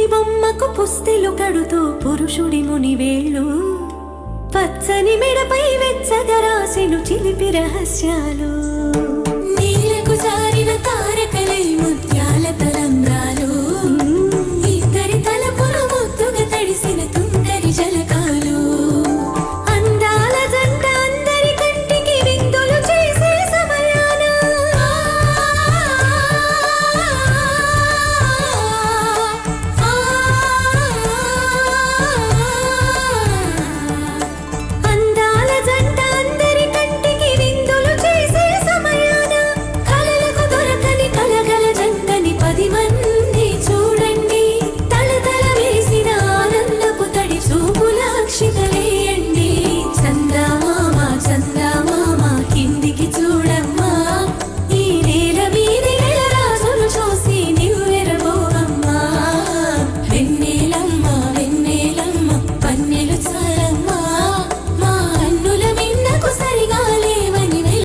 పులి బొమ్మకు పుస్తెలు కడుతూ పురుషుడి మునివేళ్ళు పచ్చని మెడపై వెచ్చగా రాసెను చిలిపి రహస్యాలు నీలకు జారిన తారకలై ముద్దు